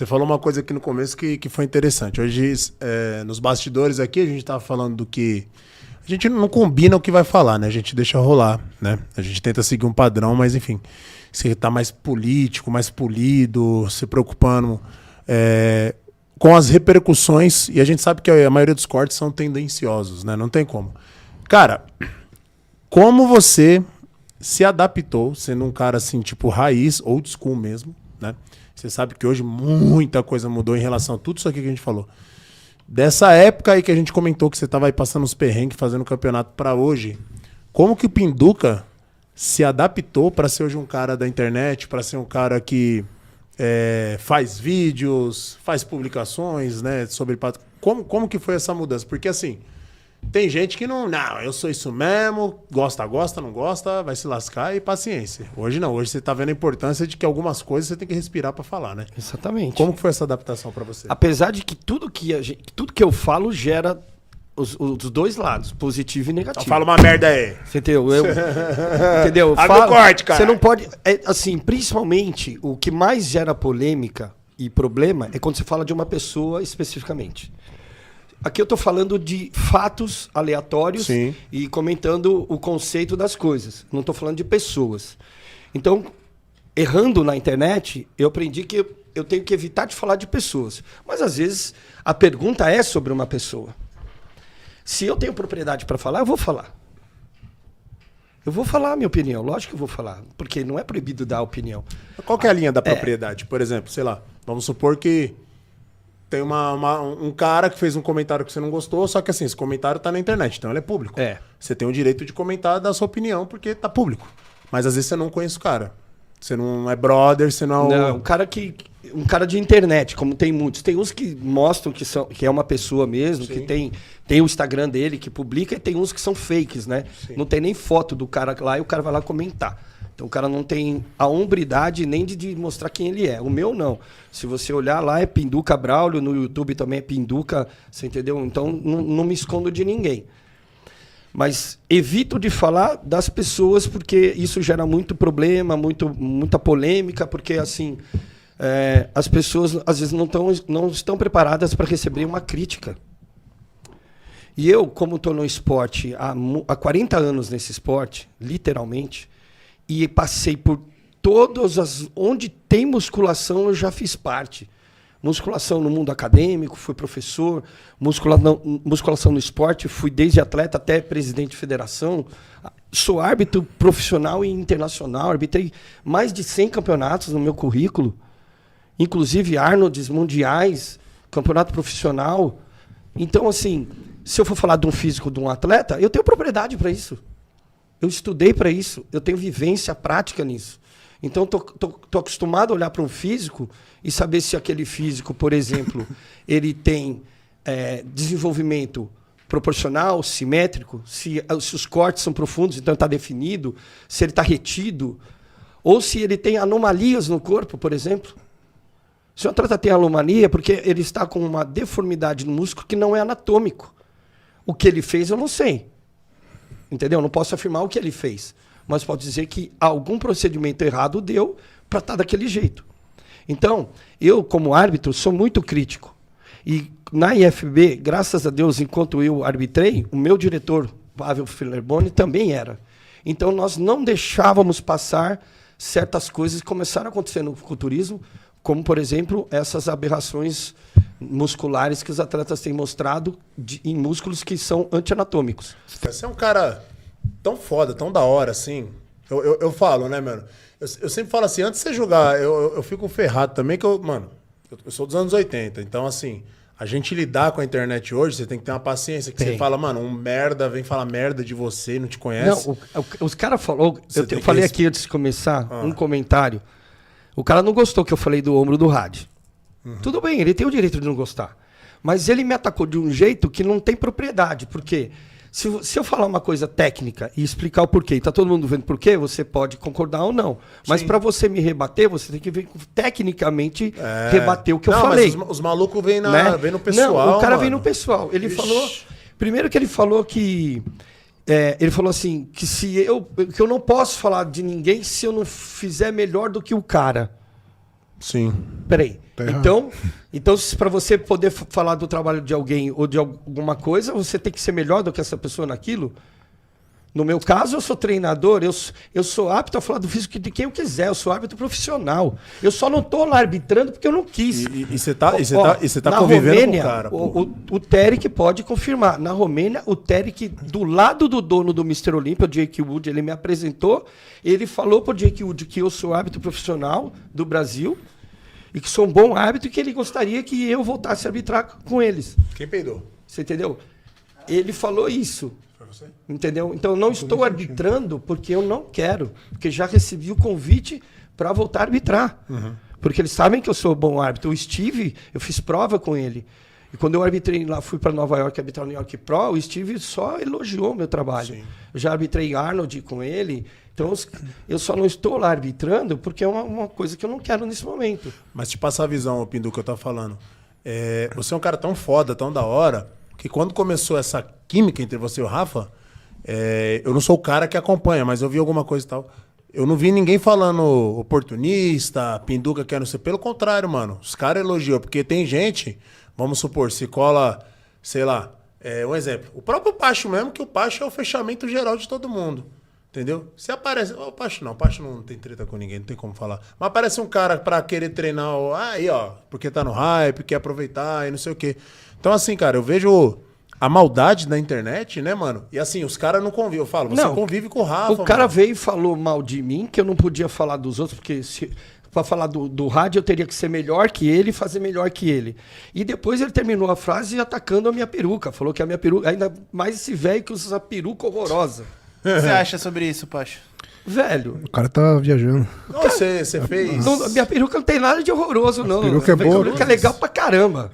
Você falou uma coisa aqui no começo que foi interessante. Hoje, nos bastidores aqui, a gente tava falando do que... A gente não combina o que vai falar, né? A gente deixa rolar, né? A gente tenta seguir um padrão, mas enfim. Você tá mais político, mais polido, se preocupando com as repercussões. E a gente sabe que a maioria dos cortes são tendenciosos, né? Não tem como. Cara, como você se adaptou, sendo um cara assim, tipo raiz, old school mesmo, né? Você sabe que hoje muita coisa mudou em relação a tudo isso aqui que a gente falou. Dessa época aí que a gente comentou que você estava aí passando os perrengues, fazendo campeonato para hoje, como que o Pinduca se adaptou para ser hoje um cara da internet, para ser um cara que faz vídeos, faz publicações, né, sobre... Como que foi essa mudança? Porque assim, tem gente que não, eu sou isso mesmo, gosta, não gosta, vai se lascar e paciência. Hoje não, hoje você tá vendo a importância de que algumas coisas você tem que respirar para falar, né? Exatamente. Como que foi essa adaptação para você? Apesar de que tudo que eu falo gera os dois lados, positivo e negativo. Então fala uma merda aí. Você entendeu? Entendeu? Abre o corte, cara. Você não pode... assim, principalmente, o que mais gera polêmica e problema é quando você fala de uma pessoa especificamente. Aqui eu estou falando de fatos aleatórios. Sim. E comentando o conceito das coisas. Não estou falando de pessoas. Então, errando na internet, eu aprendi que eu tenho que evitar de falar de pessoas. Mas, às vezes, a pergunta é sobre uma pessoa. Se eu tenho propriedade para falar, eu vou falar. Eu vou falar a minha opinião. Lógico que eu vou falar. Porque não é proibido dar opinião. Qual que é a linha da propriedade? Por exemplo, sei lá, vamos supor que tem um cara que fez um comentário que você não gostou, só que assim, esse comentário tá na internet, então ele é público. Você tem o direito de comentar, dar sua opinião, porque tá público. Mas às vezes você não conhece o cara. Você não é brother, você não... Não, um cara de internet, como tem muitos. Tem uns que mostram que é uma pessoa mesmo, Sim. que tem o Instagram dele, que publica, e tem uns que são fakes, né? Sim. Não tem nem foto do cara lá e o cara vai lá comentar. Então o cara não tem a hombridade nem de mostrar quem ele é. O meu não. Se você olhar lá é Pinduca Braulio, no YouTube também é Pinduca, você entendeu? Então não me escondo de ninguém. Mas evito de falar das pessoas porque isso gera muito problema, muita polêmica, porque assim as pessoas às vezes não estão preparadas para receber uma crítica. E eu, como estou no esporte há 40 anos nesse esporte, literalmente, e passei por onde tem musculação, eu já fiz parte. Musculação no mundo acadêmico, fui professor, musculação no esporte, fui desde atleta até presidente de federação. Sou árbitro profissional e internacional, arbitrei mais de 100 campeonatos no meu currículo, inclusive Arnolds, mundiais, campeonato profissional. Então, assim, se eu for falar de um físico de um atleta, eu tenho propriedade para isso. Eu estudei para isso, eu tenho vivência prática nisso. Então, tô acostumado a olhar para um físico e saber se aquele físico, por exemplo, ele tem desenvolvimento proporcional, simétrico, se os cortes são profundos, então está definido, se ele está retido, ou se ele tem anomalias no corpo, por exemplo. Se o atleta tem anomalia, é porque ele está com uma deformidade no músculo que não é anatômico. O que ele fez, eu não sei. Entendeu? Não posso afirmar o que ele fez. Mas pode dizer que algum procedimento errado deu para estar daquele jeito. Então, eu, como árbitro, sou muito crítico. E na IFBB, graças a Deus, enquanto eu arbitrei, o meu diretor, Pavel Fillerboni, também era. Então, nós não deixávamos passar certas coisas que começaram a acontecer no culturismo, como, por exemplo, essas aberrações musculares que os atletas têm mostrado em músculos que são anti-anatômicos. Você é um cara tão foda, tão da hora, assim. Eu falo, né, mano? Eu sempre falo assim, antes de você jogar, eu fico ferrado também, que eu sou dos anos 80, então, assim, a gente lidar com a internet hoje, você tem que ter uma paciência, que você fala, mano, um merda vem falar merda de você, não te conhece. Não, os caras falaram, eu falei aqui antes de começar, um comentário, o cara não gostou que eu falei do ombro do rádio. Tudo bem, ele tem o direito de não gostar. Mas ele me atacou de um jeito que não tem propriedade. Porque se eu falar uma coisa técnica e explicar o porquê, e tá todo mundo vendo porquê, você pode concordar ou não. Mas para você me rebater, você tem que ver tecnicamente rebater o que eu falei. Mas os malucos vêm no pessoal. Não, o cara vem no pessoal. Ele falou. Primeiro que ele falou que. Ele falou assim, que que eu não posso falar de ninguém se eu não fizer melhor do que o cara. Sim. Peraí. Tá errado. Então para você poder falar do trabalho de alguém ou de alguma coisa, você tem que ser melhor do que essa pessoa naquilo. No meu caso, eu sou treinador, eu sou apto a falar do físico de quem eu quiser, eu sou árbitro profissional. Eu só não estou lá arbitrando porque eu não quis. E você tá convivendo Romênia, com o cara. o Terek pode confirmar. Na Romênia, o Terek, do lado do dono do Mr. Olympia, o Jake Wood, ele me apresentou, ele falou pro Jake Wood que eu sou árbitro profissional do Brasil e que sou um bom árbitro e que ele gostaria que eu voltasse a arbitrar com eles. Quem peidou? Você entendeu? Ele falou isso. Você? Entendeu? Então eu não estou arbitrando porque eu não quero, porque já recebi o convite para voltar a arbitrar. Porque eles sabem que eu sou bom árbitro. O Steve, eu fiz prova com ele. E quando eu arbitrei lá, fui para Nova York arbitrar no New York Pro, o Steve só elogiou o meu trabalho. Sim. Eu já arbitrei Arnold com ele. Então eu só não estou lá arbitrando porque é uma coisa que eu não quero nesse momento. Mas te passar a visão, Pindu, que eu tava falando. Você é um cara tão foda, tão da hora, que quando começou essa química entre você e o Rafa, eu não sou o cara que acompanha, mas eu vi alguma coisa e tal. Eu não vi ninguém falando oportunista, pinduca quer não ser. Pelo contrário, mano. Os caras elogiam, porque tem gente, vamos supor, se cola, sei lá, um exemplo. O próprio Pacho mesmo, que o Pacho é o fechamento geral de todo mundo. Entendeu? Se aparece. O Pacho não tem treta com ninguém, não tem como falar. Mas aparece um cara pra querer treinar, aí, ó, porque tá no hype, quer aproveitar e não sei o quê. Então, assim, cara, eu vejo a maldade na internet, né, mano? E assim, os caras não convivem. Eu falo, você convive com o Rafa. O cara mano. veio e falou mal de mim, que eu não podia falar dos outros, porque para falar do rádio eu teria que ser melhor que ele e fazer melhor que ele. E depois ele terminou a frase atacando a minha peruca. Falou que a minha peruca, ainda mais esse velho que usa peruca horrorosa. O que você acha sobre isso, Pacho? Velho. O cara tá viajando. Não, você fez. Minha peruca não tem nada de horroroso, não. peruca é boa. Minha peruca é legal pra caramba.